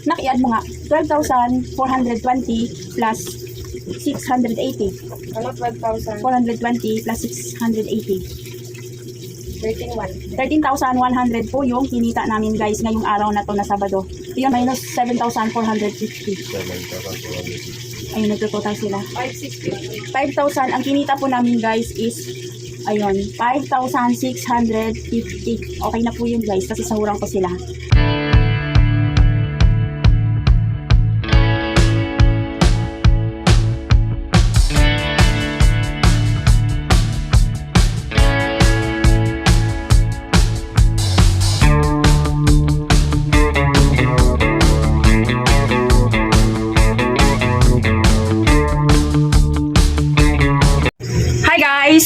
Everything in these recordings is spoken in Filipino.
Naki-add mo nga. 12,420 plus 680. Ano 12,000? 420 plus 680. 13,100. 13,100 po yung kinita namin guys ngayong araw na to na Sabado. Yun minus 7,450. 7,450. Ayun, nagtototal sila. 5,650. 5,000. Ang kinita po namin guys is, ayun, 5,650. Okay na po yun guys kasi sahurang ko sila.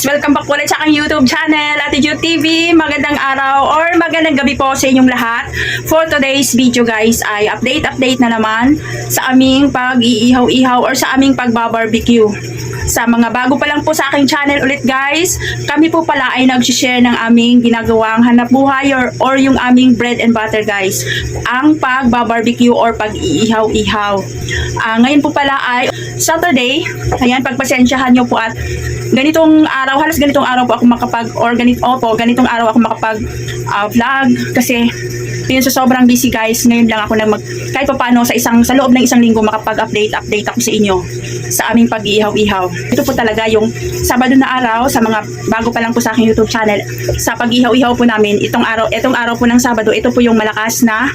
Welcome back po ulit sa aking YouTube channel, Ate Ju TV. Magandang araw or magandang gabi po sa inyong lahat. For today's video guys ay update na naman sa aming pag-iihaw-ihaw or sa aming pagbabarbecue. Sa mga bago pa lang po sa aking channel ulit guys, kami po pala ay nag-share ng aming ginagawang hanap buhay or yung aming bread and butter guys. Ang pagbabarbecue or pag-iihaw-ihaw. Ngayon po pala ay Saturday. Ayan, pagpasensyahan nyo po at ganitong araw, halos ganitong araw po ako ganitong araw ako makapag-vlog kasi yun sa sobrang busy guys. Ngayon lang ako kahit pa paano sa loob ng isang linggo makapag-update ako sa inyo sa aming pag-iihaw-ihaw. Ito po talaga yung Sabado na araw sa mga bago pa lang po sa aking YouTube channel. Sa pag-ihaw-ihaw po namin, itong araw po ng Sabado, ito po yung malakas na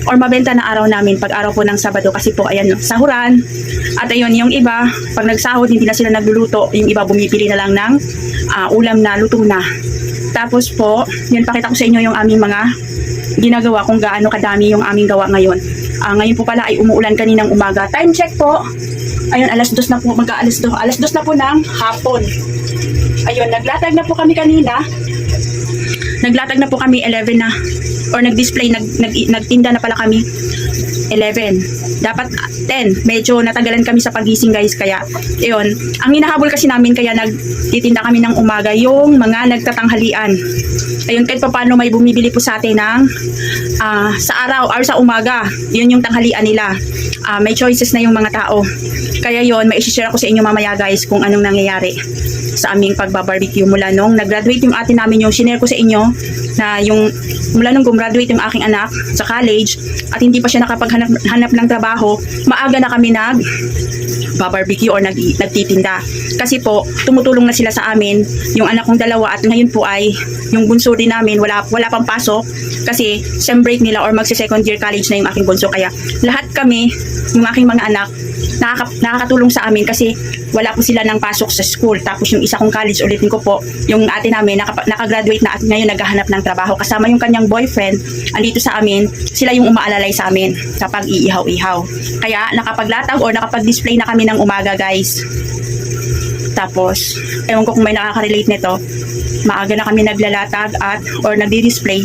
or mabenta na araw namin pag araw po ng Sabado kasi po ayan sahuran. At ayun, yung iba pag nagsahod hindi na sila nagluluto, yung iba bumipili na lang ng ulam na luto na. Tapos po, yun pakita ko sa inyo yung aming mga ginagawa kung gaano kadami yung aming gawa ngayon. Ngayon po pala ay umuulan kaninang umaga. Time check po. Ayun, alas 2 na po, alas 2 na po ng hapon. Ayun, naglatag na po kami kanina. Naglatag na po kami 11 na or nag-display, nagtinda na pala kami 11. Dapat 10. Medyo natagalan kami sa pagising guys, kaya ayun, ang hinahabol kasi namin kaya nagtitinda kami ng umaga yung mga nagtatanghalian. Ayun, kahit pa paano may bumibili po sa atin ng sa araw or sa umaga. Yun yung tanghalian nila. May choices na yung mga tao. Kaya yun, mai-share ko sa inyo mamaya guys kung anong nangyayari sa aming pagbabarbecue mula nung nag-graduate yung ate namin. Yung shinare ko sa inyo na yung mula nung gumraduate yung aking anak sa college at hindi pa siya nakapaghanap ng trabaho, maaga na kami barbecue or nagtitinda. Kasi po, tumutulong na sila sa amin, yung anak kong dalawa at ngayon po ay yung bunso din namin wala pang pasok kasi sem break nila or magsi-second year college na yung aking bunso. Kaya lahat kami, yung aking mga anak, nakakatulong sa amin kasi wala po sila ng pasok sa school. Tapos yung isa kong college, ulitin ko po, yung ate namin nakagraduate na at ngayon naghahanap ng trabaho. Kasama yung kanyang boyfriend, andito sa amin, sila yung umaalalay sa amin sa pag-iihaw-ihaw. Kaya nakapaglatag or nakapag-display na kami ng umaga guys. Tapos, ewan ko kung may nakaka-relate nito, maaga na kami naglalatag or nagdi-display.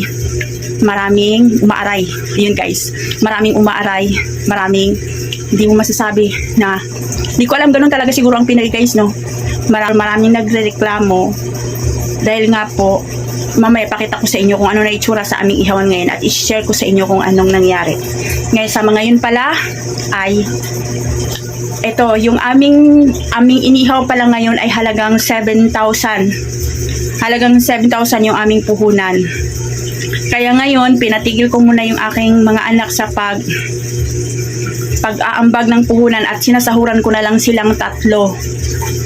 Maraming umaaray. Yun guys, maraming umaaray, maraming hindi mo masasabi na hindi ko alam, ganun talaga siguro ang Pinoy guys, no? Maraming nagrereklamo dahil nga po mamaya pakita ko sa inyo kung ano na itsura sa aming ihawan ngayon at i-share ko sa inyo kung anong nangyari. Ngayon sa mga yun pala ay ito, yung aming inihaw pala ngayon ay halagang 7,000. Halagang 7,000 yung aming puhunan. Kaya ngayon, pinatigil ko muna yung aking mga anak sa pag-aambag ng puhunan at sinasahuran ko na lang silang 3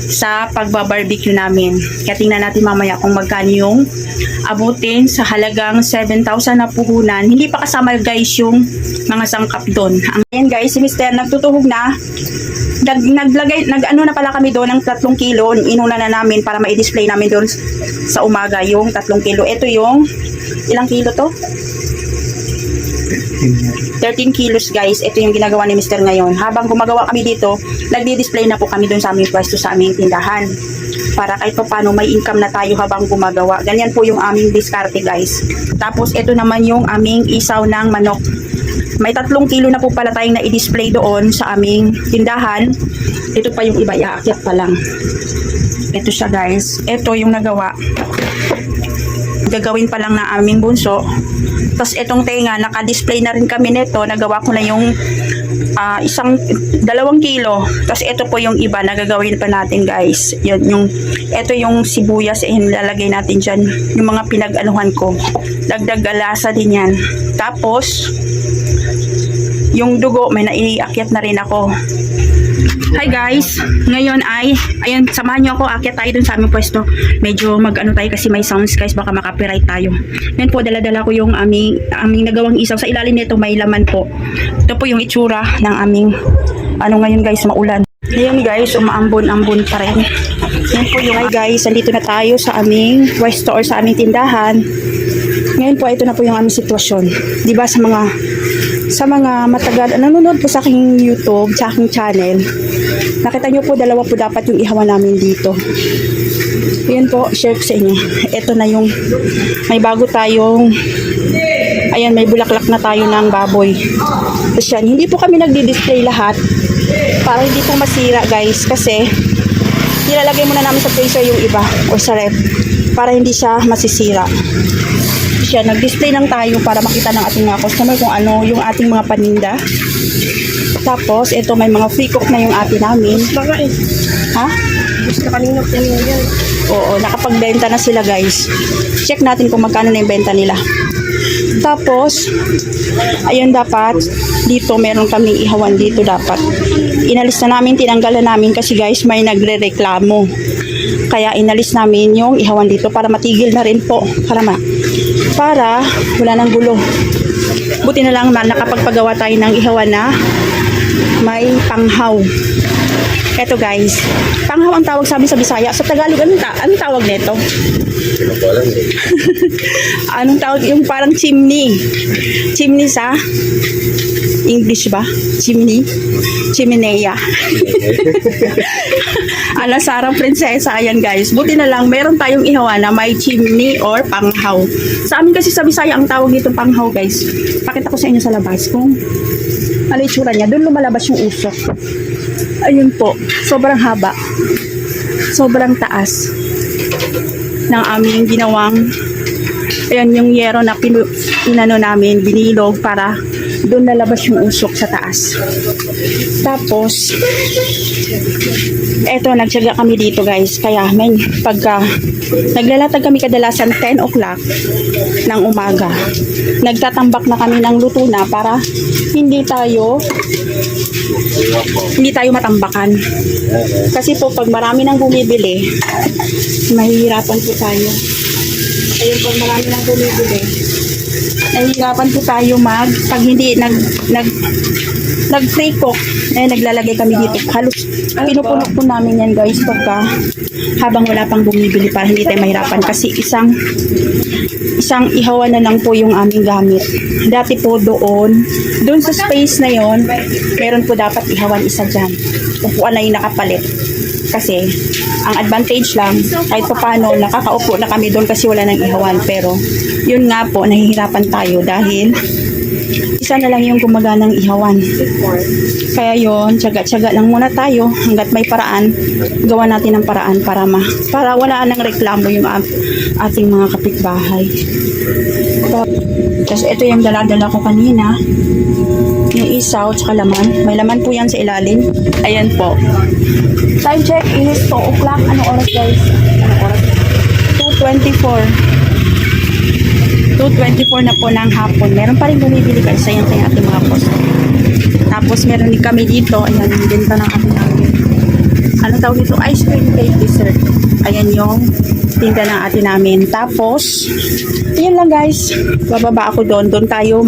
sa pagbabarbecue namin. Kaya tingnan natin mamaya kung magkano yung abutin sa halagang 7,000 na puhunan. Hindi pa kasama guys yung mga sangkap doon. Ayan guys, si Mr. nagtutuhog na. Nag-ano na pala kami doon ng 3 kilo. Inuna na namin para ma-display namin doon sa umaga yung 3 kilo. Ito yung ilang kilo to? 13 kilos guys. Ito yung ginagawa ni Mr. ngayon. Habang gumagawa kami dito, nagdi-display na po kami doon sa aming pwesto sa aming tindahan. Para kahit pa paano may income na tayo habang gumagawa. Ganyan po yung aming diskarte guys. Tapos ito naman yung aming isaw ng manok. May 3 kilo na po pala tayong na-display doon sa aming tindahan. Ito pa yung iba, iaakyat pa lang. Ito siya guys. Ito yung nagawa. gagawin pa lang na aming bunso. Tapos itong tenga, naka-display na rin kami nito. Nagawa ko na yung 2 kilo. Tapos ito po yung iba na gagawin pa natin guys. Ito yung sibuyas, nilalagay natin dyan. Yung mga pinag-anuhan ko. Dagdag lasa din yan. Tapos, yung dugo, may naiakyat na rin ako. Hi guys, ngayon ayun, samahan nyo ako, akyat tayo dun sa aming pwesto. Medyo mag-ano tayo kasi may sounds guys, baka makapiright tayo. Ngayon po, dala-dala ko yung aming nagawang isaw. Sa ilalim nito may laman po. Ito po yung itsura ng aming, ngayon guys, maulan. Ngayon guys, umaambon-ambon pa rin. Ngayon po yung, guys, andito na tayo sa aming pwesto or sa aming tindahan. Ngayon po, ito na po yung aming sitwasyon. Diba sa mga matagal nanonood po sa aking YouTube, sa aking channel, nakita nyo po, dalawa po dapat yung ihawan namin dito. Yun po, share ko sa inyo. Ito na yung, may bago tayong, ayan, may bulaklak na tayo ng baboy. Tapos yan, hindi po kami nagdi-display lahat para hindi po masira guys, kasi nilalagay muna namin sa freezer yung iba o sa ref para hindi siya masisira. Siya, nag-display lang tayo para makita ng ating mga customer kung ano yung ating mga paninda. Tapos, ito may mga free cook na yung ate namin. Baka eh. Ha? Gusto kanina po yan. Oo, nakapagbenta na sila guys. Check natin kung magkano na yung benta nila. Tapos, ayun dapat, dito meron kaming ihawan dito dapat. Inalis na namin, tinanggalan namin kasi guys may nagre-reklamo. Kaya inalis namin yung ihawan dito para matigil na rin po. Para wala nang gulo. Buti na lang nakapagpagawa tayo ng ihawan na may panghaw. Eto guys, panghaw ang tawag sa amin sa Bisaya. Sa Tagalog, anong tawag nito? Hindi ko alam eh. Anong tawag? Yung parang chimney. Chimney sa English ba? Chimney? Chimenea. Sarang prinsesa. Ayan guys. Buti na lang, meron tayong ihawa na may chimney or panghaw. Sa amin kasi sa Bisaya, ang tawag nito panghaw guys. Pakita ko sa inyo sa labas kung ano yung tsura niya. Doon lumalabas yung usok. Ayun po. Sobrang haba. Sobrang taas ng aming ginawang, ayan, yung yero na namin, binilog para doon nalabas yung usok sa taas. Tapos, eto, nagtsaga kami dito guys. Kaya, pagka naglalatag kami kadalasan 10 o'clock ng umaga, nagtatambak na kami ng luto na para hindi tayo matambakan. Kasi po, pag marami nang bumibili, mahihirapan po tayo. Ayun, pag marami nang bumibili, nahihirapan po tayo pag hindi nag-free cook, naglalagay kami dito. Halos pinupuno po namin yan guys pagka habang wala pang bumibili para hindi tayo mahirapan. Kasi isang ihawan na lang po yung aming gamit. Dati po doon sa space na yon, meron po dapat ihawan isa dyan. Upuan na yung nakapalit. Kasi ang advantage lang, kahit pa paano, nakakaupo na kami doon kasi wala nang ihawan. Pero yun nga po, nahihirapan tayo dahil isa na lang yung gumaganang ihawan. Kaya yun, tsaga-tsaga lang muna tayo hanggat may paraan. Gawa natin ng paraan para wala nang reklamo yung ating mga kapitbahay. Tapos ito yung dala-dala ko kanina. Yung isaw at laman. May laman po yan sa ilalim. Ayan po. Time check is 2 o'clock. Anong oras guys? 2:24 na po ng hapon. Meron pa rin bumibili guys sa yung ating mga post. Tapos meron din kami dito. Ayan, yung benta ng ating ano tawag dito? Ice cream cake dessert. Ayan yung tinda ng atin namin. Tapos, yun lang guys. Bababa ako doon. Doon tayo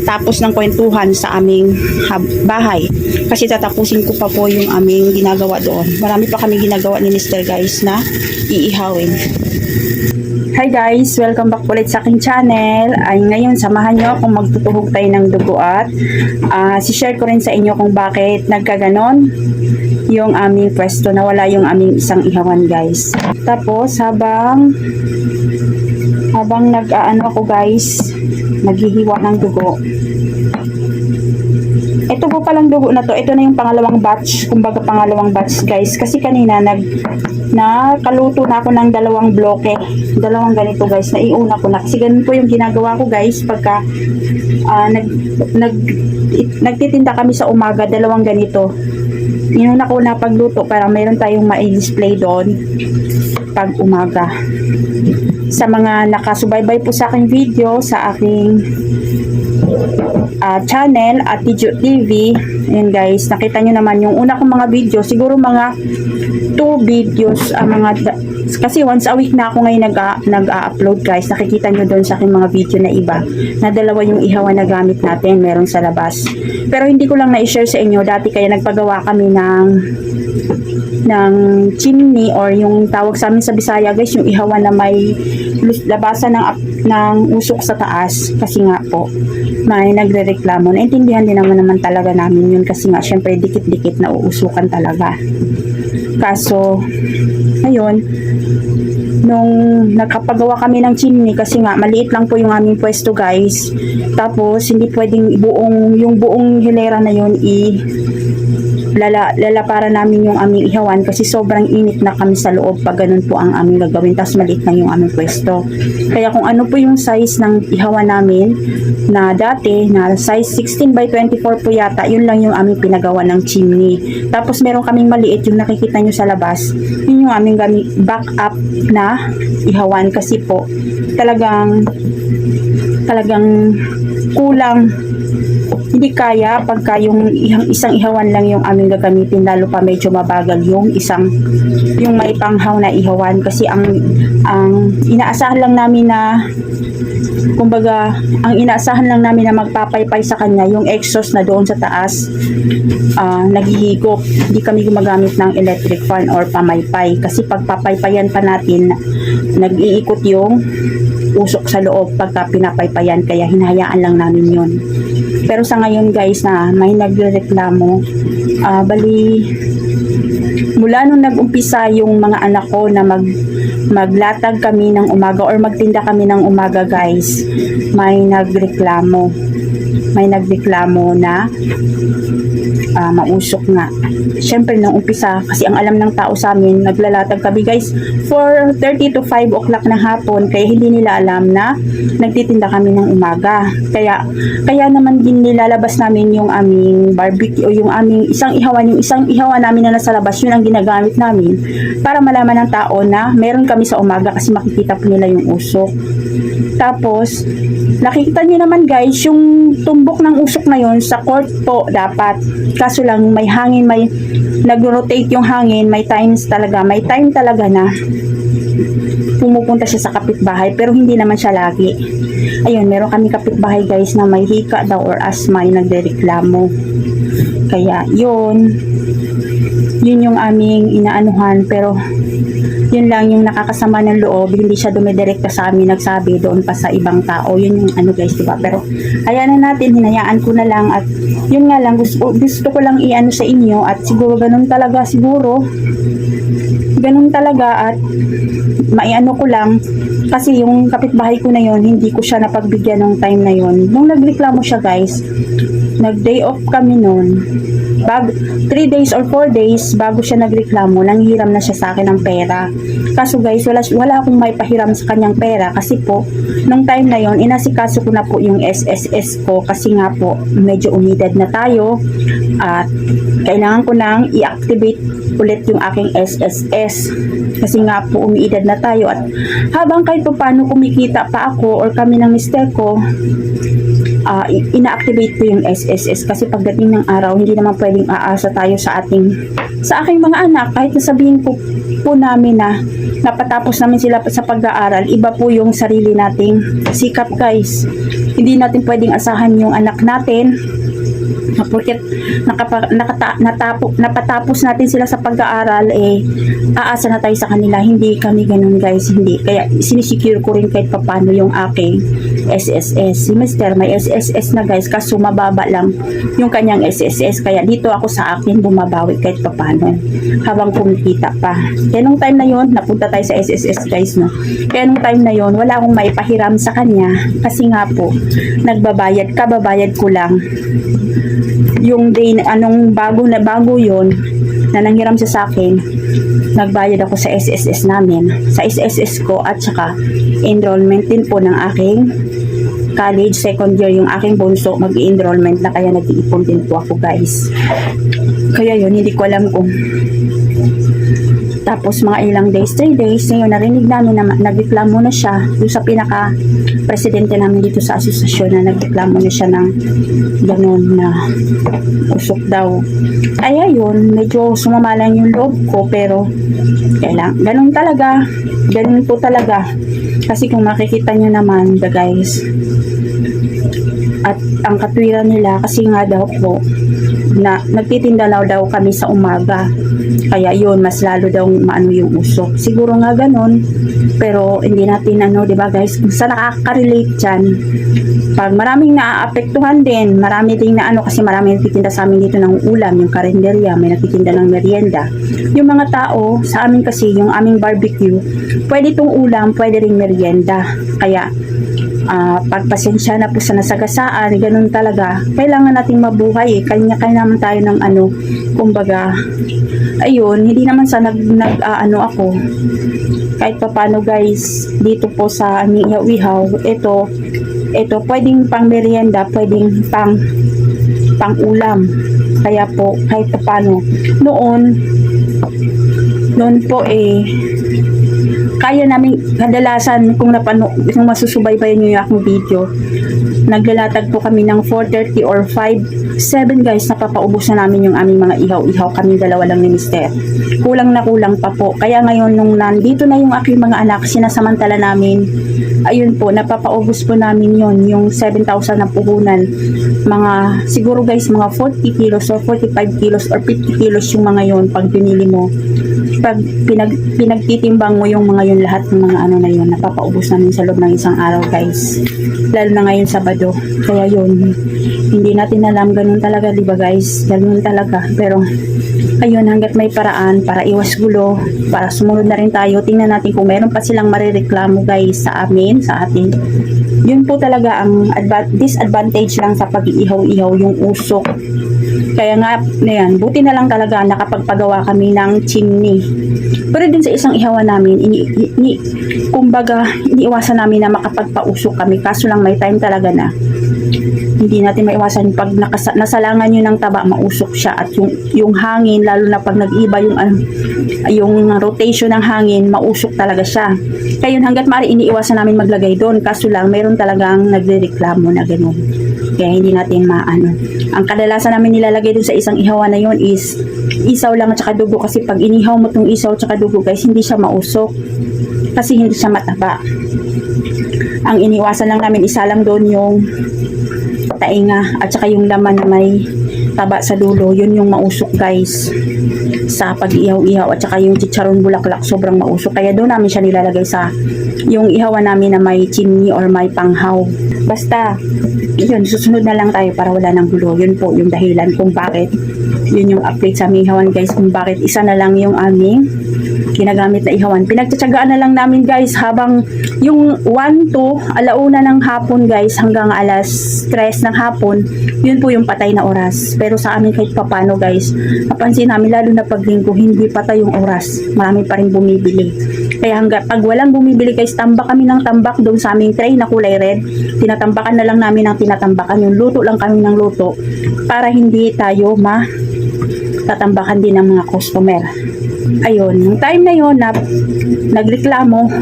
tapos ng kwentuhan sa aming bahay. Kasi tatapusin ko pa po yung aming ginagawa doon. Marami pa kami ginagawa ni Mr. guys na iihawin. Hi guys! Welcome back ulit sa aking channel. Ay ngayon, samahan nyo kung magtutuhog tayo ng dugo at si-share ko rin sa inyo kung bakit nagkaganon yung aming pwesto. Nawala yung aming isang ihawan guys. Tapos habang nag-aano ako guys, naghihiwa ng dugo. Ito po palang dugo na to. Ito na yung pangalawang batch. Kumbaga pangalawang batch guys. Kasi kanina nakaluto na ako ng dalawang bloke. Dalawang ganito guys. Naiuna ko na. Kasi ganun po yung ginagawa ko guys. Pagka nagtitinda kami sa umaga. Dalawang ganito. Inuna ko na pagluto para mayroon tayong ma-display doon pag umaga. Sa mga nakasubaybay po sa aking video, sa aking channel at Tijo TV, yun guys, nakita nyo naman yung una kong mga video, siguro mga 2 videos, kasi once a week na ako ngayon nag-upload guys. Nakikita nyo doon sa aking mga video na iba, na dalawa yung ihawan na gamit natin, meron sa labas. Pero hindi ko lang na-share sa inyo, dati kaya nagpagawa kami ng chimney, or yung tawag sa amin sa Bisaya guys, yung ihawan na may labasan ng usok sa taas. Kasi nga po may nagrereklamo. Naintindihan din naman talaga namin yun, kasi nga syempre dikit-dikit na uusukan talaga. Kaso ngayon, nung nakapagawa kami ng chimney, kasi nga maliit lang po yung aming pwesto guys, tapos hindi pwedeng yung buong hilera na yun para namin yung aming ihawan, kasi sobrang init na kami sa loob pag ganun po ang aming gagawin, tapos maliit lang yung aming pwesto. Kaya kung ano po yung size ng ihawan namin na dati, na size 16 by 24 po yata, yun lang yung aming pinagawa ng chimney. Tapos meron kaming maliit, yung nakikita nyo sa labas, yun yung aming backup na ihawan, kasi po talagang kulang. Hindi kaya pagka yung isang ihawan lang yung aming gagamitin, lalo pa medyo mabagal yung may panghaw na ihawan, kasi ang inaasahan lang namin na magpapaypay sa kanya yung exhaust na doon sa taas, naghihigop. Hindi kami gumagamit ng electric fan or pamaypay, kasi pag papaypayan pa natin, nag-iikot yung usok sa loob pagka pinapaypayan, kaya hinahayaan lang namin yun. Pero sa ngayon guys, na may nagrereklamo, mula nung nag-umpisa yung mga anak ko na maglatag kami ng umaga or magtinda kami ng umaga guys, may nagreklamo na mausok nga. Syempre nung umpisa, kasi ang alam ng tao sa amin, naglalatag kami guys 4:30 to 5 o'clock ng hapon, kaya hindi nila alam na nagtitinda kami ng umaga. Kaya naman din nilalabas namin yung aming barbecue o yung aming isang ihawan namin na nasa labas, yun ang ginagamit namin para malaman ng tao na meron kami sa umaga, kasi makikita po nila yung usok. Tapos nakikita niyo naman guys, yung tumbok ng usok na yun sa court po dapat. Kaso lang may hangin, may nag-rotate yung hangin, may time talaga na pumupunta siya sa kapitbahay, pero hindi naman siya lagi. Ayun, meron kami kapitbahay guys na may hika daw or asthma, yung nagrereklamo. Kaya yun yung aming inaanuhan, pero yun lang yung nakakasama ng loob, hindi siya dumidirekta sa amin, nagsabi doon pa sa ibang tao. Yun yung guys, diba? Pero hayaan na natin, hinayaan ko na lang, at yun nga lang, gusto ko lang i-ano sa inyo, at siguro ganun talaga at maiano ko lang, kasi yung kapitbahay ko na yun, hindi ko siya napagbigyan ng time na yun. Nung nagreklamo siya guys, nag-day off kami noon, 3 days or 4 days bago siya nagreklamo, nanghiram na siya sa akin ng pera. Kaso guys, wala akong may pahiram sa kanyang pera, kasi po nung time na yon, inasikaso ko na po yung SSS ko, kasi nga po medyo umidad na tayo at kailangan ko nang i-activate ulit yung aking SSS, kasi nga po umiidad na tayo. At habang kahit pa paano kumikita pa ako or kami ng mister ko, ina-activate ko yung SSS, kasi pagdating ng araw hindi naman pwedeng aasa tayo sa aking mga anak. Kahit nasabihin po namin na napatapos namin sila sa pag-aaral, iba po yung sarili nating sikap guys. Hindi natin pwedeng asahan yung anak natin porket napatapos natin sila sa pag-aaral, aasa na tayo sa kanila. Hindi kami ganun guys, hindi. Kaya sinisecure ko rin kahit papano yung aking SSS. Si Mr. may SSS na guys, kaso mababa lang yung kanyang SSS, kaya dito ako sa akin bumabawi kahit papano habang kumikita pa. Kaya nung time na yon, napunta tayo sa SSS guys, no. Kaya nung time na yon, wala akong maipahiram sa kanya, kasi nga po kababayad ko lang yung day anong bago yon na nanghiram siya sa akin, nagbayad ako sa SSS namin, sa SSS ko, at saka enrollment din po ng aking college second year. Yung aking bunso mag-enrollment na, kaya nag-iipon din po ako guys. Kaya yun, hindi ko alam kung tapos mga ilang days, 3 days, ngayon narinig namin na nagreklamo na siya doon sa pinaka-presidente namin dito sa asosasyon, na nagreklamo na siya ng gano'n na usok daw. Ay ayun, medyo sumama lang yung loob ko, pero ganun talaga, ganun po talaga. Kasi kung makikita nyo naman the guys, at ang katwiran nila, kasi nga daw po na nagtitinda daw kami sa umaga, kaya yun mas lalo daw maano yung usok. Siguro nga ganun, pero hindi natin di ba guys, kung sa nakaka-relate dyan, pag maraming naaapektuhan din, marami ding kasi marami nagtitinda sa amin dito ng ulam, yung karinderya, may nagtitinda ng merienda. Yung mga tao sa amin kasi, yung aming barbecue, pwede tong ulam, pwede ring merienda. Kaya pagpasensya na po sa nasagasaan, ganun talaga. Kailangan nating mabuhay kanya-kanya naman tayo ng kumbaga, ayun, hindi naman sa ako. Kahit papano guys, dito po sa aming ihaw-ihaw, ito pwedeng pang merienda, pwedeng pang ulam. Kaya po, kahit papano, noon po kaya namin kadalasan, kung masusubaybayan nyo yung aking video, naglalatag po kami ng 4:30 or 5-7 guys, napapaubos na namin yung aming mga ihaw-ihaw, kami dalawa lang ni Mister. Kulang na kulang pa po. Kaya ngayon nung nandito na yung aking mga anak, sinasamantala namin, ayun po, napapaubos po namin yung 7,000 na puhunan. Siguro guys, mga 40 kilos or 45 kilos or 50 kilos yung mga yon pag pinili mo. Pag pinagtitimbang mo yung mga yun, lahat ng mga na yun, napapaubos namin sa loob ng isang araw guys, lalo na ngayon Sabado. Kaya yun, hindi natin alam, ganun talaga, diba guys, ganun talaga. Pero ayun, hanggat may paraan para iwas gulo, para sumunod na rin tayo, tingnan natin kung meron pa silang marireklamo guys sa atin. Yun po talaga ang disadvantage lang sa pag-iihaw-ihaw, yung usok. Kaya nga, buti na lang talaga nakapagpagawa kami ng chimney. Pero din sa isang ihawan namin, kumbaga, iniiwasan namin na makapagpausok kami. Kaso lang may time talaga na hindi natin maiwasan pag nasalangan nyo ng taba, mausok siya. At yung hangin, lalo na pag nag-iba yung rotation ng hangin, mausok talaga siya. Kaya hanggat maaari, iniiwasan namin maglagay doon. Kaso lang, meron talagang nagrereklamo na gano'n. Kaya hindi natin maano. Ang kadalasan namin nilalagay dun sa isang ihawan na yun is isaw lang at saka dugo, kasi pag inihaw mo tong isaw at saka dugo guys, hindi siya mausok kasi hindi siya mataba. Ang iniwasan lang namin, isa lang doon yung tainga at saka yung laman na may taba sa dulo, yun yung mausok guys sa pag-ihaw-ihaw. At saka yung chicharon bulaklak, sobrang mausok, kaya doon namin siya nilalagay sa yung ihawan namin na may chimney or may panghaw. Basta yun, susunod na lang tayo para wala ng gulo. Yun po yung dahilan kung bakit, yun yung update sa aming ihawan guys, kung bakit isa na lang yung aming ginagamit na ihawan. Pinagtsatsagaan na lang namin guys, habang yung 1 to alauna ng hapon guys, hanggang alas 3 ng hapon, yun po yung patay na oras. Pero sa amin kahit papano guys, napansin namin lalo na pag linggo, hindi patay yung oras, marami pa rin bumibili. Kaya pag walang bumibili guys, tambak kami ng tambak doon sa aming tray na kulay red. Tinatambakan na lang namin ng tinatambakan, yung luto lang kami ng luto, para hindi tayo tatambakan din ng mga customer. Ayun, nung time na yun na nagreklamo,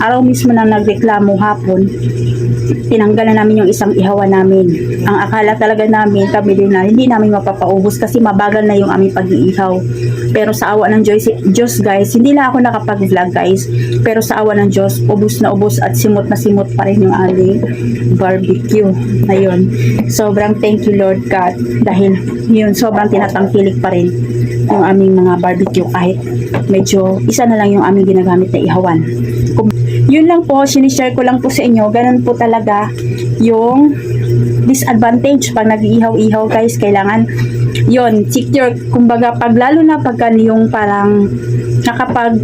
araw mismo na nagreklamo hapon, tinanggal na namin yung isang ihawan namin. Ang akala talaga namin, kami din na hindi namin mapapaubos kasi mabagal na yung aming pag-iihaw. Pero sa awa ng Diyos guys, hindi na ako nakapag-vlog guys, pero sa awa ng Diyos, ubos na ubos at simot na simot pa rin yung aming barbecue. Ayun, sobrang thank you Lord God, dahil yun, sobrang tinatangkilik pa rin yung aming mga barbecue, kahit medyo isa na lang yung aming ginagamit na ihawan. Yun lang po, sinishare ko lang po sa inyo. Ganun po talaga yung disadvantage pag nag-iihaw-ihaw guys. Kailangan yun, secure, kumbaga pag lalo na pag yung parang nakapag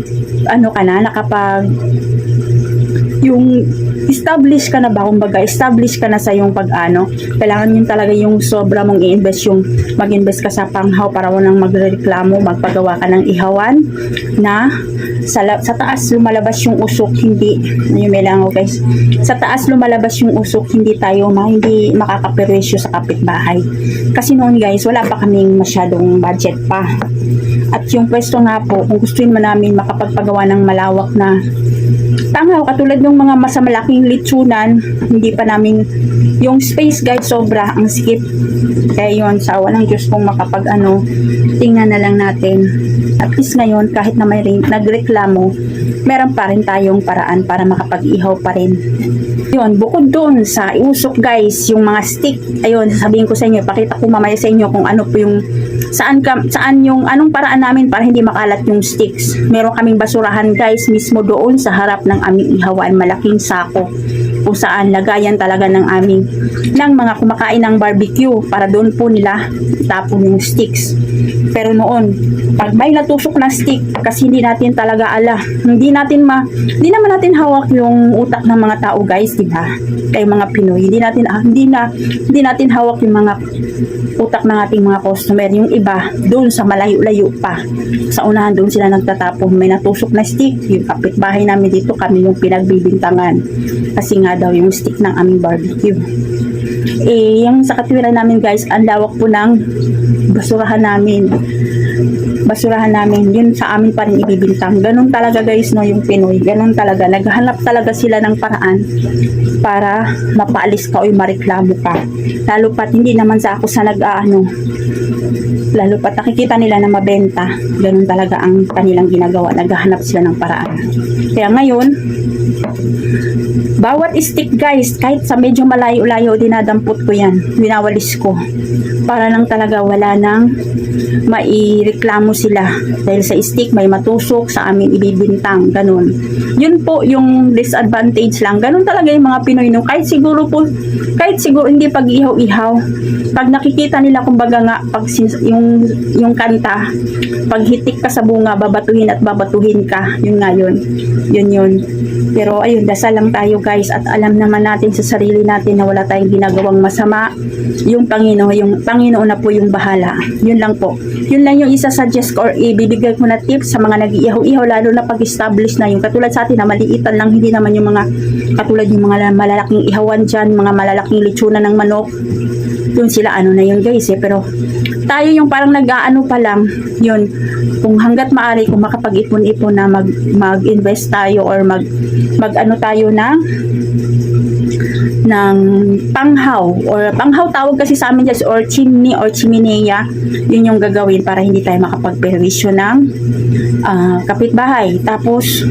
yung establish ka na ba, kumbaga establish ka na sa yung pag-ano, kailangan yun talaga yung sobra mong i-invest, yung mag-invest ka sa panghaw para walang magreklamo, magpagawa ka ng ihawan na sa taas lumalabas yung usok, hindi, ayun may langaw guys, sa taas lumalabas yung usok, hindi hindi makakaperwisyo sa kapitbahay. Kasi noon guys, wala pa kaming masyadong budget pa. At yung pwesto nga po, kung gustuin man namin makapagpagawa ng malawak na tanghaw, katulad ng mga malaking litsunan, hindi pa namin yung space guys, sobra ang sikip. Kaya yun, sa awa ng Diyos kung tingnan na lang natin. At least ngayon, kahit na may nagreklamo, meron pa rin tayong paraan para makapag-ihaw pa rin. Yun, bukod doon sa usok guys, yung mga stick, ayun, sasabihin ko sa inyo, pakita ko mamaya sa inyo kung ano po yung anong paraan namin para hindi makalat yung sticks. Meron kaming basurahan guys, mismo doon sa harap ng aming ihawan, malaking sako kung saan lagayan talaga ng mga kumakain ng barbecue, para doon po nila tapon yung sticks. Pero noon, pag may natusok na stick, kasi hindi natin talaga hindi naman natin hawak yung utak ng mga tao guys, di ba? Kaya mga Pinoy, hindi natin hawak yung mga utak ng ating mga customer. Yung iba, doon sa malayo-layo pa, sa unahan doon sila nagtatapon. May natusok na stick, yung kapitbahay namin dito, kami yung pinagbibintangan. Kasi nga daw yung stick ng aming barbecue. Yung sa katwiran namin guys, ang lawak po ng basurahan namin, yun sa amin pa rin ibibintang. Ganun talaga guys, no, yung Pinoy, ganun talaga, naghahanap talaga sila ng paraan para mapaalis ka o mareklamo ka, lalo pat hindi naman sa ako sa lalo pat nakikita nila na mabenta, ganun talaga ang kanilang ginagawa, naghahanap sila ng paraan. Kaya ngayon, bawat stick guys, kahit sa medyo malayo-layo, dinadampot ko yan, winawalis ko, para lang talaga wala nang maireklamo sila dahil sa stick may matusok, sa amin ibibintang, ganun. Yun po yung disadvantage lang, ganun talaga yung mga Pinoy, no? Kahit siguro hindi pag-ihaw-ihaw, pag nakikita nila, kumbaga nga, pag yung kanta, pag hitik ka sa bunga, babatuhin at babatuhin ka, yun nga yun. Pero ayun, dasal lang tayo guys, at alam naman natin sa sarili natin na wala tayong ginagawang masama. Yung Panginoon na po yung bahala. Yun lang po. Yun lang yung isa-suggest ko or ibibigay ko na tips sa mga nag-iihaw-ihaw, lalo na pag-establish na yung katulad sa atin na maliitan lang, hindi naman yung mga katulad yung mga malalaking ihawan dyan, mga malalaking litsunan ng manok. Doon sila na yun guys pero tayo yung parang nag-aano pa lang, yun, kung hanggat maaari, kung makapag-ipon-ipon na mag-invest tayo or mag-ano tayo ng panghaw tawag kasi sa amin dyan, or chimney or chimenea, yun yung gagawin para hindi tayo makapagperwisyo ng kapitbahay. Tapos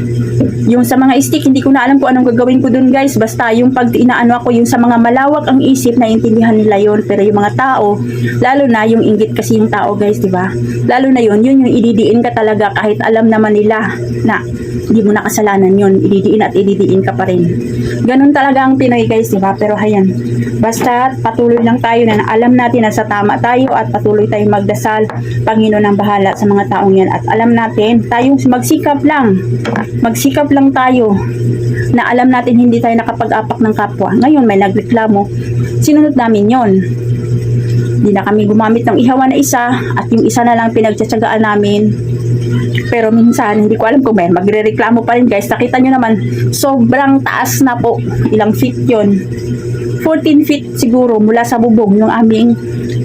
yung sa mga stick, hindi ko na alam kung anong gagawin ko dun guys, basta yung pag inaano ako, yung sa mga malawak ang isip, na intindihan nila yun, pero yung mga tao, lalo na yung inggit kasi yung tao guys, diba, lalo na yun yung ididiin ka talaga, kahit alam naman nila na hindi mo na kasalanan yun, ididiin ka pa rin. Ganun talaga ang Pinoy guys, diba? Pero hayan, basta patuloy lang tayo na alam natin na sa tama tayo, at patuloy tayong magdasal, Panginoon ang bahala sa mga taong yan, at alam natin tayong magsikap lang tayo, na alam natin hindi tayo nakapag-apak ng kapwa. Ngayon may nagreklamo, sinunod namin yon. Hindi na kami gumamit ng ihawan na isa, at yung isa na lang pinagtsatsagaan namin. Pero minsan, hindi ko alam kung may magre-reklamo pa rin guys. Nakita nyo naman, sobrang taas na po. Ilang feet yon? 14 feet siguro mula sa bubong yung aming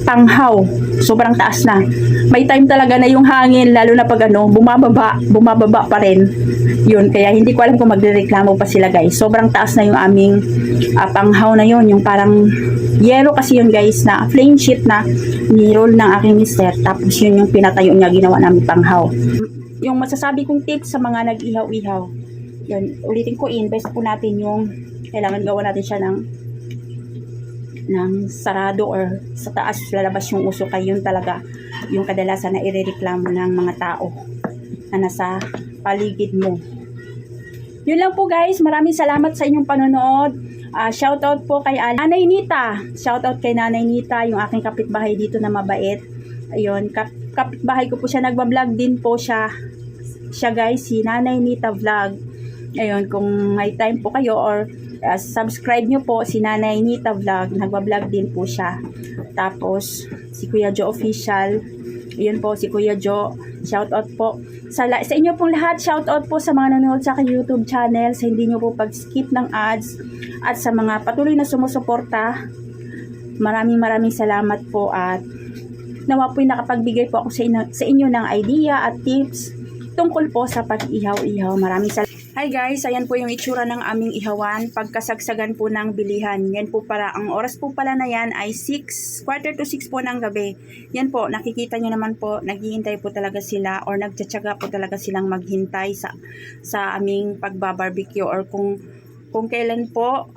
panghaw. Sobrang taas na. May time talaga na yung hangin, lalo na pag bumababa pa rin. Yun, kaya hindi ko alam kung magre-reklamo pa sila guys. Sobrang taas na yung aming panghaw na yun. Yung parang yero kasi yun guys, na flame sheet na ni-roll ng aking mister. Tapos yun yung pinatayo niya, ginawa namin panghaw. Yung masasabi kong tips sa mga nag-ihaw-ihaw, yun, ulitin ko, invest po natin yung, kailangan gawa natin siya ng sarado, or sa taas lalabas yung usok, kay yun talaga yung kadalasan na irereklamo ng mga tao na nasa paligid mo. Yun lang po guys, maraming salamat sa inyong panonood. Shoutout po kay Nanay Nita. Shoutout kay Nanay Nita, yung aking kapitbahay dito na mabait. Ayun, kapitbahay ko po siya, nagbablog din po siya guys, si Nanay Nita Vlog. Ayun, kung may time po kayo or Subscribe nyo po si Nanay Nita Vlog. Nagbablog din po siya. Tapos, si Kuya Joe Official. Yun po, si Kuya Joe. Shoutout po. Sa inyo pong lahat, shoutout po sa mga nanonood sa aking YouTube channel. Sa hindi nyo po pag-skip ng ads. At sa mga patuloy na sumusuporta. Maraming salamat po. At nawa po'y nakapagbigay po ako sa inyo ng idea at tips tungkol po sa pag-ihaw-ihaw. Maraming salamat. Hi guys, ayan po yung itsura ng aming ihawan pagkasagsagan po ng bilihan. Yan po para, ang oras po pala na yan ay quarter to 6 po ng gabi. Yan po, nakikita nyo naman po, naghihintay po talaga sila or nagtsatsaga po talaga silang maghintay sa aming pagbabarbecue or kung kailan po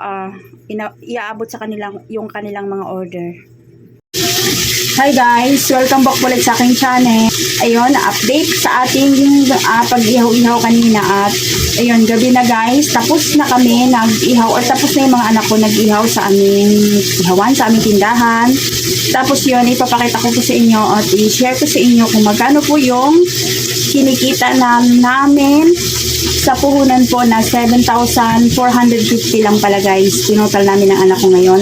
iaabot sa yung kanilang mga order. Hi guys! Welcome back ulit sa aking channel. Ayun, update sa ating pag-ihaw-ihaw kanina at ayun, gabi na guys. Tapos na kami nag-ihaw or tapos na yung mga anak ko nag-ihaw sa aming ihawan, sa aming tindahan. Tapos yun, ipapakita ko po sa inyo at i-share ko sa inyo kung magkano po yung kinikita namin sa puhunan po na 7,450 lang pala guys. Tinotal namin ng anak ko ngayon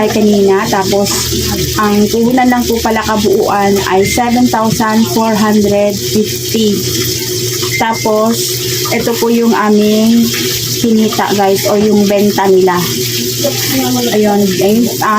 ay kanina. Tapos ang puhunan lang po pala kabuuan ay 7,450. Tapos ito po yung aming kinita guys o yung benta nila. Ayun,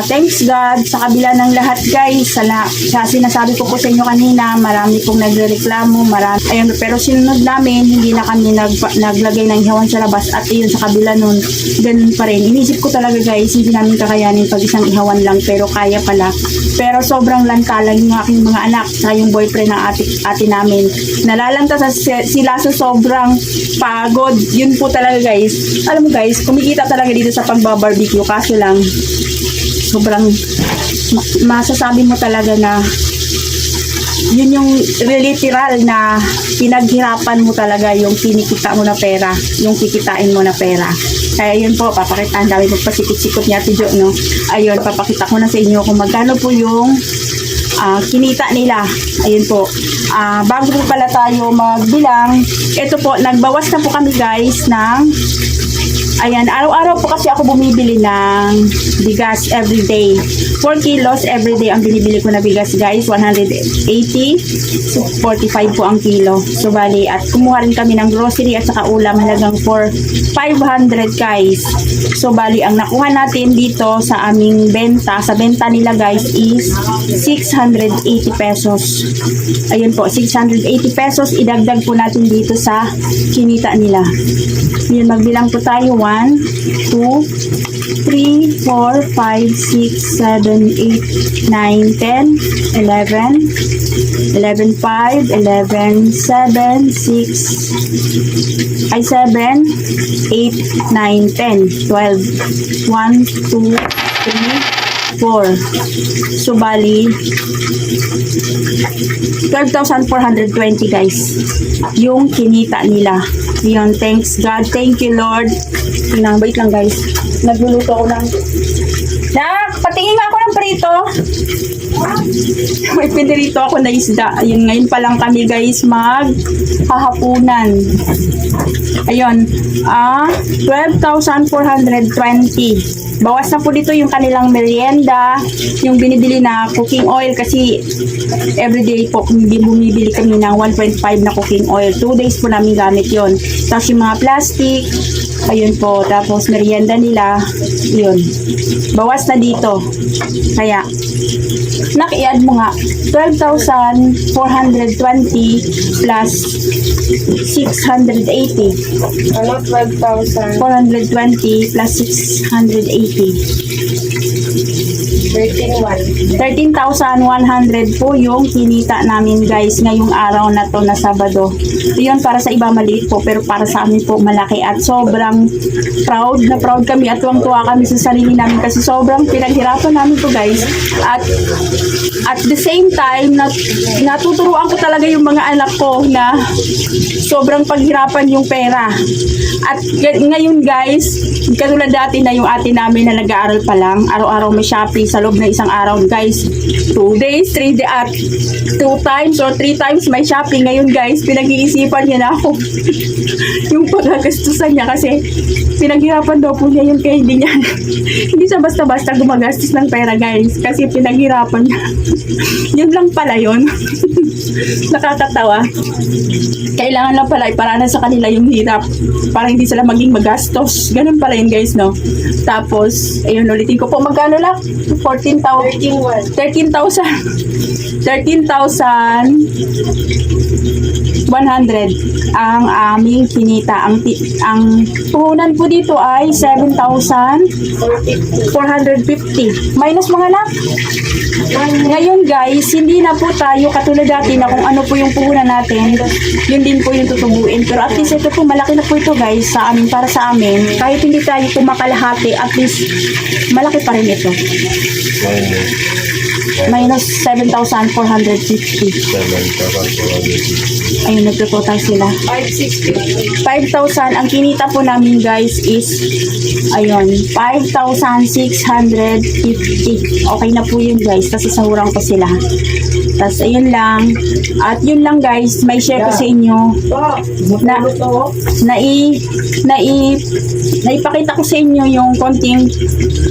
thanks God sa kabila ng lahat guys. Sa sinasabi ko po sa inyo kanina, marami pong nagrereklamo, ayun, pero sinunod namin, hindi na kami naglagay ng ihawan sa labas at yun sa kabila nun, ganun pa rin. Inisip ko talaga guys, hindi namin kakayanin pag isang ihawan lang, pero kaya pala. Pero sobrang lantalang yung aking mga anak sa yung boyfriend ng ate namin. Nalalanta sila sa sobrang pagod. Yun po talaga guys. Alam mo guys, kumikita talaga dito sa pagbabarbecue. Kaso lang, sobrang masasabi mo talaga na yun yung literal na pinaghirapan mo talaga yung kinikita mo na pera, yung kikitain mo na pera. Kaya yun po, papakitaan, dami magpasikot-sikot niya Ate Jo, no? Ayun, papakita ko na sa inyo kung magkano po yung kinita nila. Ayun po. Bago po pala tayo magbilang, ito po, nagbawas na po kami guys ng ayan, araw-araw po kasi ako bumibili ng bigas everyday. 4 kilos everyday ang binibili ko na bigas guys. 180. So, 45 po ang kilo. So, bali, at kumuha rin kami ng grocery at saka ulam halagang for 500 guys. So, bali, ang nakuha natin dito sa aming benta, sa benta nila guys is 680 pesos. Ayun po, 680 pesos. Idagdag po natin dito sa kinita nila. Yun, magbilang po tayo. 1, 2, 3, 4, 5, 6, 7, 8, 9, 10, 11, 11, 5, 11, 7, 6, ay 7, 8, 9, 10, 12, 1, 2, 3, 4. So, bali, 12,420 guys. Yung kinita nila. Yun, thanks God. Thank you, Lord. Wait lang guys. Nagluluto ako ng... patingin nga ako ng prito. May pinirito ako na isda. Ayun, ngayon pa lang kami guys maghahapunan. Ayun, 12,420. Bawas na po dito yung kanilang merienda, yung binibili na cooking oil kasi everyday po bumibili kami ng 1.5 na cooking oil. 2 days po namin gamit yon. Tapos yung mga plastic, ayun po. Tapos merienda nila, yun. Bawas na dito. Kaya, i-add mo nga 12,420 plus 680. Ano, 12,000? 420 plus 680. 13,100 po yung kinita namin guys ngayong araw na to na Sabado. Yun, para sa iba maliit po pero para sa amin po malaki at sobrang proud kami at tuwang-tuwa kami sa sarili namin kasi sobrang pinaghirapan namin to guys. At the same time natuturuan ko talaga yung mga anak ko na sobrang paghirapan yung pera. At ngayon guys, katulad dati na yung ate namin na nag-aaral pa lang, araw-araw may Shopee sa loob na isang araw guys. 2 days, 3 days at 2 times or 3 times may shopping. Ngayon guys, pinag-iisipan niya na ako. Yung pagagastusan niya kasi pinaghirapan daw po niya yun kaya hindi niya hindi siya basta-basta gumagastos ng pera guys kasi pinaghirapan niya. Yun lang pala yun. Nakakatawa. Kailangan lang pala iparana sa kanila yung hirap para hindi sila maging magastos. Ganun pala yun guys, no? Tapos, ayun, ulitin ko po. Magkano lang? 13,100 ang aming kinita. Ang puhunan po dito ay 7,450 minus mga anak. Ngayon guys, hindi na po tayo katulad dati na kung ano po yung puhunan natin, yun din po yung tutubuin. Pero at least ito po, malaki na po ito guys sa amin, para sa amin. Kahit hindi tayo kumakalahati, at least malaki pa rin ito. Minus 7,450. Ayun, nagtototal sila. 5,000. Ang kinita po namin guys is, ayun, 5,650. Okay na po yun guys. Kasi sahurang ko sila. Tapos ayun lang. At yun lang guys, may share ko sa inyo naipakita ko sa inyo yung konting,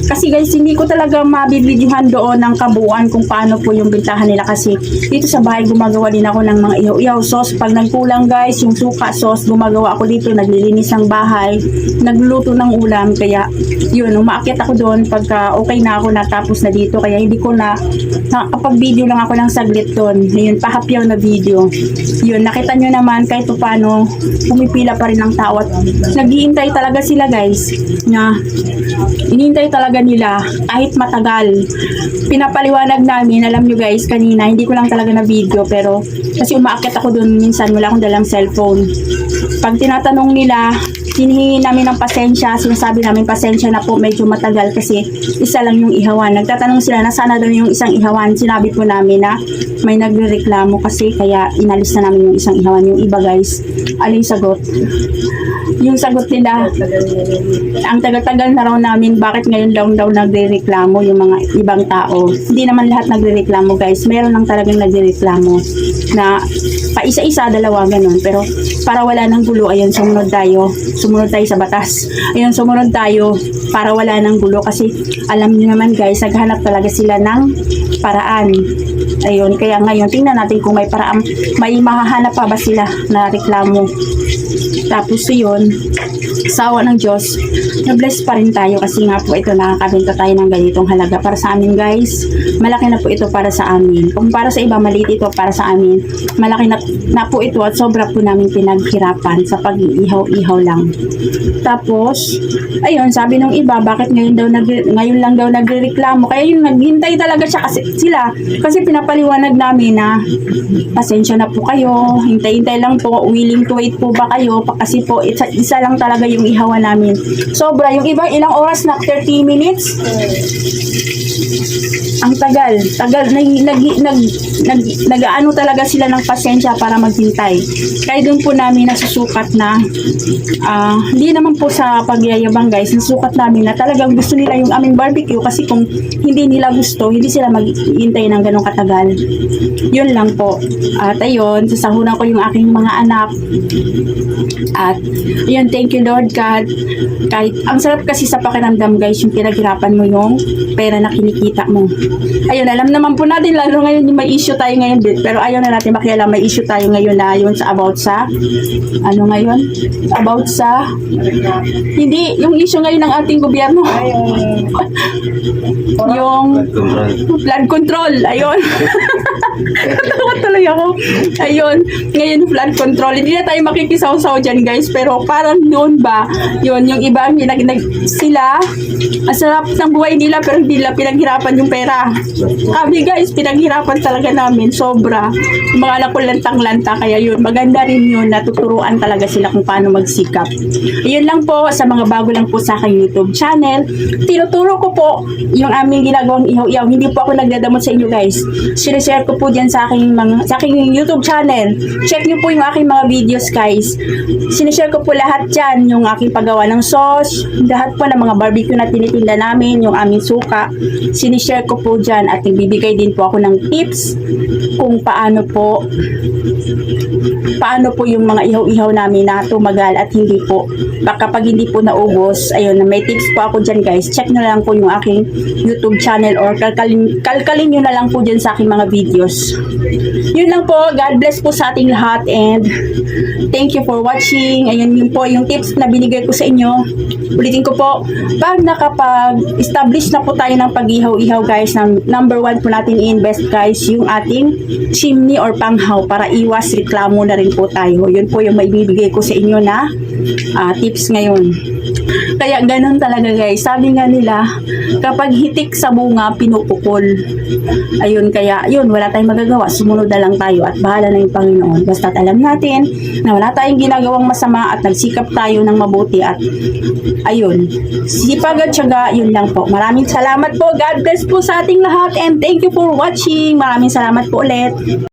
kasi guys hindi ko talaga mabibidyohan doon ng kabuuan kung paano po yung bintahan nila kasi dito sa bahay gumagawa din ako ng mga ihaw-ihaw sauce. Pag nagkulang guys yung suka sauce, gumagawa ako dito, naglilinis ng bahay, nagluluto ng ulam, kaya yun, umaakyat ako doon pagka okay na ako, natapos na dito, kaya hindi ko nakapag video lang ako ng saglit doon. Ayun, pahapyaw na video. Yun, nakita nyo naman kahit paano pumipila pa rin ang tao at naghihintay talaga sila guys, na inintay talaga nila kahit matagal. Pinapaliwanag namin, alam nyo guys, kanina hindi ko lang talaga na video, pero kasi umaakyat ako doon minsan, wala akong dalang cellphone. Pag tinatanong nila, hinihingi namin ng pasensya, sinasabi namin pasensya na po, medyo matagal kasi isa lang yung ihawan. Nagtatanong sila na sana daw yung isang ihawan, sinabi po namin na may nagrereklamo kasi kaya inalis na namin yung isang ihawan. Yung iba guys, aling sagot? Yung sagot nila, ang tagal-tagal na raw namin, bakit ngayon daw nagrereklamo yung mga ibang tao. Hindi naman lahat nagrereklamo guys, meron lang talagang nagrereklamo na paisa-isa, dalawa, ganun. Pero para wala ng gulo, ayun, sumunod tayo sa batas. Ayun, sumunod tayo para wala ng gulo kasi alam niyo naman guys, naghanap talaga sila ng paraan. Ayun, kaya ngayon tingnan natin kung may paraan, may mahahanap pa ba sila na reklamo. Tapos yun, sawa ng Diyos, na-bless pa rin tayo kasi nga po ito, nakakabenta tayo ng ganitong halaga para sa amin guys. Malaki na po ito para sa amin. Kung para sa iba, maliit ito, para sa amin malaki na po ito at sobra po namin pinaghirapan sa pag-iihaw-ihaw lang. Tapos, ayun, sabi ng iba, bakit ngayon lang daw nagrereklamo? Kaya yung naghintay talaga sila kasi pinapaliwanag namin na pasensya na po kayo, hintay-hintay lang po, willing to wait po ba kayo? Kasi po, isa lang talaga yung ihawan namin. Sobra, yung iba ilang oras na 30 minutes. Ang tagal nag-ano talaga sila ng pasensya para maghintay. Kaya doon po namin nasusukat na hindi naman po sa pagyayabang guys, nasusukat namin na talagang gusto nila yung aming barbecue kasi kung hindi nila gusto, hindi sila maghintay ng ganong katagal. Yun lang po. At ayun, sasahunan ko yung aking mga anak. At yun, thank you Lord God. Kahit ang sarap kasi sa pakiramdam guys, yung pinaghirapan mo yung pera na kinikita mo. Ayun, alam naman po natin, lalo ngayon may issue tayo ngayon din, pero ayaw na natin makialam, may issue tayo ngayon na yun sa about sa hindi, yung issue ngayon ng ating gobyerno. Yung flood control, ayun. Natawa tuloy ako. Ayun, ngayon flood control, hindi na tayo makikisaw-saw dyan guys, pero parang noon ba, yun, yung iba sila, ang sarap ng buhay nila, pero hindi nila pinaghirapan yung pera. Kami guys, pinaghirapan talaga namin, sobra. Yung mga anak ko lantang-lanta, kaya yun, maganda rin yun, natuturuan talaga sila kung paano magsikap. Yun lang po, sa mga bago lang po sa aking YouTube channel, tinuturo ko po yung aming ginagawang ihaw-ihaw. Hindi po ako nagdadamot sa inyo guys. Sinishare ko po dyan sa aking YouTube channel. Check nyo po yung aking mga videos guys. Sinishare ko po lahat dyan, yung yung aking paggawa ng sauce, lahat po ng mga barbecue na tinitinda namin, yung aming suka, sinishare ko po dyan at nagbibigay din po ako ng tips kung paano po yung mga ihaw-ihaw namin na tumagal at hindi po, baka pag hindi po naubos, ayun, may tips po ako dyan guys. Check nyo lang po yung aking YouTube channel or kalkalin nyo na lang po dyan sa aking mga videos. Yun lang po, God bless po sa ating lahat and thank you for watching. Ayun yun po yung tips na binigay ko sa inyo. Ulitin ko po, pag nakapag-establish na po tayo ng pag-ihaw-ihaw guys, number 1 po natin i-invest guys yung ating chimney or panghaw para iwas reklamo na rin po tayo. Yun po yung maibibigay ko sa inyo na tips ngayon. Kaya ganun talaga guys. Sabi nga nila, kapag hitik sa bunga, pinupukol. Ayun, kaya yun, wala tayong magagawa. Sumunod na lang tayo at bahala na yung Panginoon. Basta't alam natin na wala tayong ginagawang masama at nagsikap tayo ng mabuti at ayun, sipag at tiyaga, yun lang po. Maraming salamat po. God bless po sa ating lahat and thank you for watching. Maraming salamat po ulit.